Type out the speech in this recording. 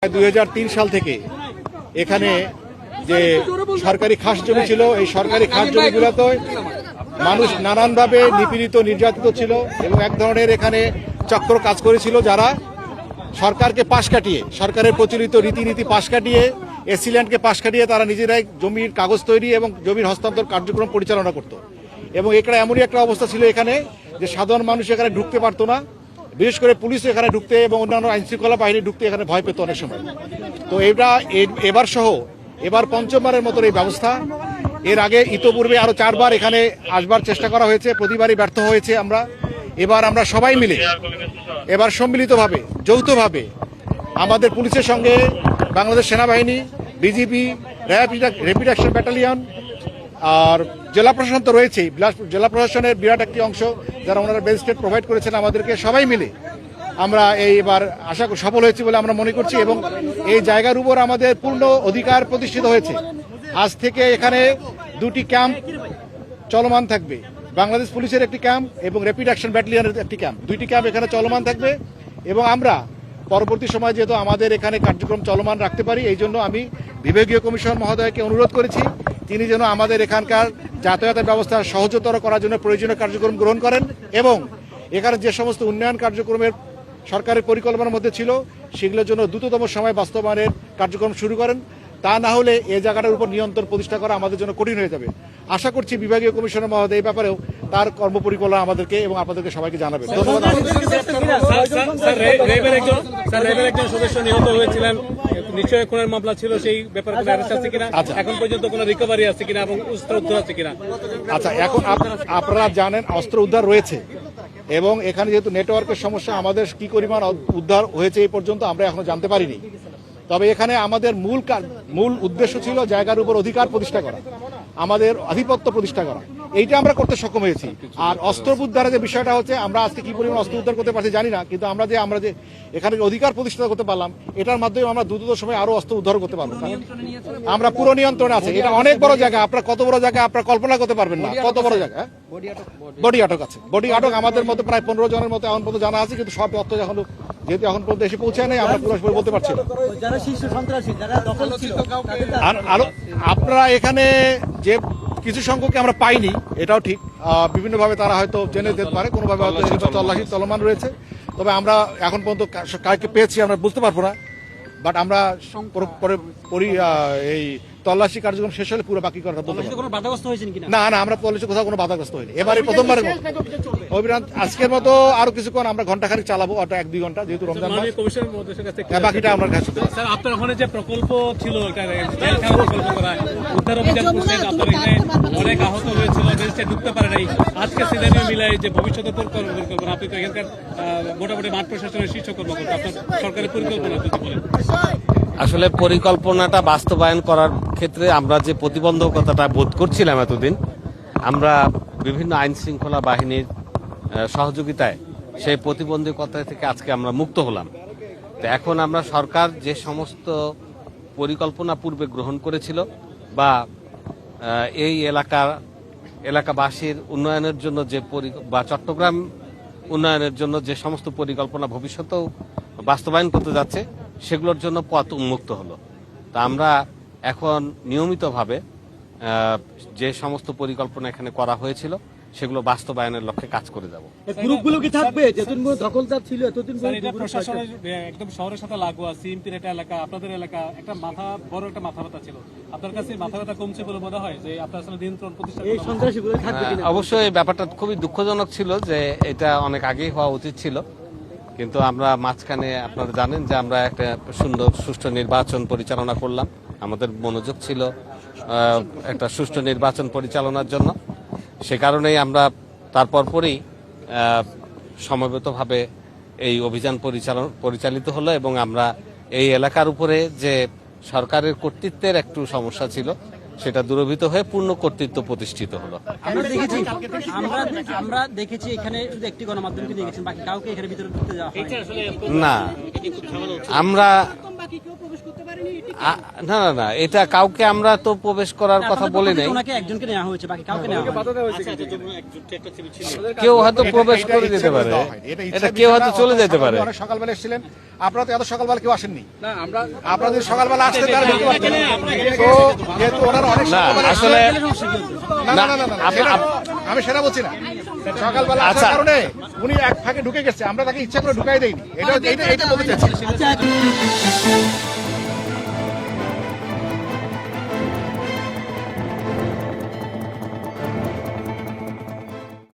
2003 সাল থেকে এখানে যে সরকারি খাস জমি ছিল, এই সরকারি খাস জমিগুলোতে মানুষ নানানভাবে নিপীড়িত নির্যাতিত ছিল এবং এক ধরনের এখানে চক্র কাজ করেছিল, যারা সরকারকে পাশ কাটিয়ে, সরকারের প্রচলিত রীতিনীতি পাশ কাটিয়ে, এসিল্যান্ডকে পাশ কাটিয়ে তারা নিজেরাই জমির কাগজ তৈরি এবং জমির হস্তান্তর কার্যক্রম পরিচালনা করত। এবং এখানে এমনই একটা অবস্থা ছিল এখানে যে সাধারণ মানুষ এখানে ঢুকতে পারতো না, বিশেষ করে পুলিশ এখানে ঢুকতে এবং অন্যান্য আইনশৃঙ্খলা বাহিনী ঢুকতে এখানে ভয় পেত অনেক সময়। তো এবার সহ এবার পঞ্চমবারের মতো এই ব্যবস্থা। এর আগে ইতোপূর্বে আরো 4 বার এখানে আসবার চেষ্টা করা হয়েছে, প্রতিবারই ব্যর্থ হয়েছে আমরা। এবার আমরা সবাই মিলে এবার সম্মিলিতভাবে যৌথভাবে আমাদের পুলিশের সঙ্গে বাংলাদেশ সেনাবাহিনী, বিজিবি, র্যাপিড অ্যাকশন ব্যাটালিয়ন আর জেলা প্রশাসন তো রয়েছেই, জেলা প্রশাসনের বিরাট একটি অংশ যারা ওনারা ম্যাজিস্ট্রেট প্রোভাইড করেছেন আমাদেরকে, সবাই মিলে আমরা এইবার আশা সফল হয়েছি বলে আমরা মনে করছি। এবং এই জায়গার উপর আমাদের পূর্ণ অধিকার প্রতিষ্ঠিত হয়েছে। আজ থেকে এখানে 2টি ক্যাম্প চলমান থাকবে, বাংলাদেশ পুলিশের একটি ক্যাম্প এবং র্যাপিড অ্যাকশন ব্যাটালিয়নের একটি ক্যাম্প, 2টি ক্যাম্প এখানে চলমান থাকবে। এবং আমরা পরবর্তী সময় যেহেতু আমাদের এখানে কার্যক্রম চলমান রাখতে পারি, এই জন্য আমি বিভাগীয় কমিশনার মহোদয়কে অনুরোধ করেছি তিনি যেন আমাদের এখানকার যাতায়াতের ব্যবস্থা সহজতর করার জন্য প্রয়োজনীয় কার্যক্রম গ্রহণ করেন এবং এখানে যে সমস্ত উন্নয়ন কার্যক্রমের সরকারের পরিকল্পনার মধ্যে ছিল সেগুলোর জন্য দ্রুততম সময় বাস্তবায়নের কার্যক্রম শুরু করেন। তা না হলে এই জায়গাটার উপর নিয়ন্ত্রণ প্রতিষ্ঠা করা আমাদের জন্য কঠিন হয়ে যাবে। আশা করছি বিভাগীয় কমিশনার মহোদয় এই ব্যাপারেও তার কর্মপরিকল্পনা আমাদেরকে এবং আপনাদেরকে সবাইকে জানাবেন। ধন্যবাদ। একজন সদস্য নিহত হয়েছিলেন, নিশ্চয়ই খুনের মামলা ছিল, সেই ব্যাপারে কোনো অ্যারেস্ট আছে কিনা, এখন পর্যন্ত কোনো রিকভারি আছে কিনা এবং অস্ত্র উদ্ধার আছে কিনা? আচ্ছা, এখন আপনারা জানেন অস্ত্র উদ্ধার রয়েছে এবং এখানে যেহেতু নেটওয়ার্কের সমস্যা, আমাদের কি পরিমাণ উদ্ধার হয়েছে এই পর্যন্ত আমরা এখনো জানতে পারিনি। তবে এখানে আমাদের মূল উদ্দেশ্য ছিল জায়গার উপর অধিকার প্রতিষ্ঠা করা, আমাদের আধিপত্য প্রতিষ্ঠা করা, এইটা আমরা করতে সক্ষম হয়েছি। আর অস্ত্র উদ্ধারের যে বিষয়টা হচ্ছে, আমরা আজকে কি পরিমাণ অস্ত্র উদ্ধার করতে পারছি জানি না, কিন্তু আমরা যে এখানে অধিকার প্রতিষ্ঠা করতে পারলাম, এটার মাধ্যমে আমরা দ্রুত সময় আরো অস্ত্র উদ্ধার করতে পারবো। আমরা পুরো নিয়ন্ত্রণে আছে। এটা অনেক বড় জায়গা, আপনার কত বড় জায়গা আপনারা কল্পনা করতে পারবেন না, কত বড় জায়গা। বডি আটক আছে, বডি আটক আমাদের মধ্যে প্রায় 15 জনের মতো এখন পর্যন্ত জানা আছে, কিন্তু সব তথ্য যেহেতু এখন পর্যন্ত এসে পৌঁছায় নাই, আমরা পুরো বলতে পারছি না। আপনারা এখানে যে কিছু সংখ্যক আমরা পাইনি, এটাও ঠিক, বিভিন্নভাবে তারা হয়তো জেনে যেতে পারে, কোনোভাবে হয়তো তল্লাশি চলমান রয়েছে। তবে আমরা এখন পর্যন্ত কাকে পেয়েছি আমরা বুঝতে পারবো না, বাট আমরা এই তল্লাশি কার্যক্রম শেষ হলে পুরো বাকি কথা বলতে পারবো। না, আমরা তল্লাশি কোথাও কোনো বাধাগ্রস্ত হয়নি, এবারে প্রথমবারের মতো অভিযান। আজকের মতো আরো কিছুক্ষণ আমরা ঘন্টাখানিক চালাবো, 1-2 ঘন্টা, যেহেতু রমজান মাস, বাকিটা আমরা আপনার ওখানে যে প্রকল্প ছিল, উদ্ধার অভিযান করছেন, আপনার এখানে অনেক আহত হয়েছিল, ঢুকতে পারে নাই, আজকে সিদ্ধান্ত মিলাই যে ভবিষ্যতে পরিকল্পনা, আপনি তো এখানকার মোটামুটি মাঠ প্রশাসনের শীর্ষ কর্মকর্তা, আপনার সরকারের পরিকল্পনা যদি বলেন। আসলে পরিকল্পনাটা বাস্তবায়ন করার ক্ষেত্রে আমরা যে প্রতিবন্ধকতাটা বোধ করছিলাম এতদিন, আমরা বিভিন্ন আইন শৃঙ্খলা বাহিনীর সহযোগিতায় সেই প্রতিবন্ধকতা থেকে আজকে আমরা মুক্ত হলাম। তো এখন আমরা সরকার যে সমস্ত পরিকল্পনা পূর্বে গ্রহণ করেছিল বা এই এলাকাবাসীর উন্নয়নের জন্য বা চট্টগ্রাম উন্নয়নের জন্য যে সমস্ত পরিকল্পনা ভবিষ্যতেও বাস্তবায়ন করতে যাচ্ছে, সেগুলোর জন্য পথ উন্মুক্ত হলো। তা আমরা এখন নিয়মিতভাবে যে সমস্ত পরিকল্পনা এখানে করা হয়েছিল সেগুলো বাস্তবায়নের লক্ষ্যে কাজ করে যাব। গ্রুপগুলো কি থাকবে? যতদিন দখলদার ছিল এতদিন প্রশাসনের একদম শহরের সাথে লাগোয়া সিএমপির একটা এলাকা, আপনাদের এলাকা, একটা বড় একটা মাথা ব্যথা ছিল। আপনার কাছে মাথা ব্যথা কমছে বলে মনে হয় যে আপনার আসলে নিয়ন্ত্রণ প্রতিষ্ঠা এই সন্ত্রাসীগুলো থাকবে কিনা? অবশ্যই এই ব্যাপারটা খুবই দুঃখজনক ছিল যে এটা অনেক আগেই হওয়া উচিত ছিল, কিন্তু আমরা মাঝখানে আপনারা জানেন যে আমরা একটা সুন্দর সুষ্ঠু নির্বাচন পরিচালনা করলাম। আমাদের মনোযোগ ছিল একটা সুষ্ঠু নির্বাচন পরিচালনার জন্য, সে কারণেই আমরা পরই সমবেতভাবে এই অভিযান পরিচালিত হলো এবং আমরা এই এলাকার উপরে যে সরকারের কর্তৃত্বের একটু সমস্যা ছিল সেটা দূরীভূত হয়ে পূর্ণ কর্তৃত্ব প্রতিষ্ঠিত হলো। আমরা দেখেছি এখানে শুধু একটি গণমাধ্যমকে নিয়ে গেছেন, বাকি কাউকে এখানে ভিতরে ঢুকতে দেওয়া হয়নি। না, না না না, এটা কাউকে আমরা তো প্রবেশ করার কথা আপনাদের বলি পক্ষ নাই। থেকে ওনাকে একজনকে নেওয়া হয়েছে, বাকি কাউকে নেওয়া হয়নি। কেউ হয়তো প্রবেশ করে এটা যেতে ইচ্ছে পারে, দেওয়া হয়নি। এটা ইচ্ছা কেউ হয়তো বিষয় না, চলে অত যেতে পারে। সকালবেলা অনেক সকালবেলা এসেছিলেন, আপনারা তো এত সকালবেলা কেউ আসেননি। আপনারা যদি সকালবেলা আসতেন তাহলে ঢুকতে পারতেন। তো যেহেতু ওনারা অনেক না সকালবেলা আসলে না না না না, না, আমি সেটা বলছি না। সকালবেলা আচ্ছা। আসার কারণে উনি এক ফাঁকে ঢুকে গেছে, আমরা তাকে ইচ্ছা করে ঢুকাই দেইনি। এটা বলতে চাচ্ছি।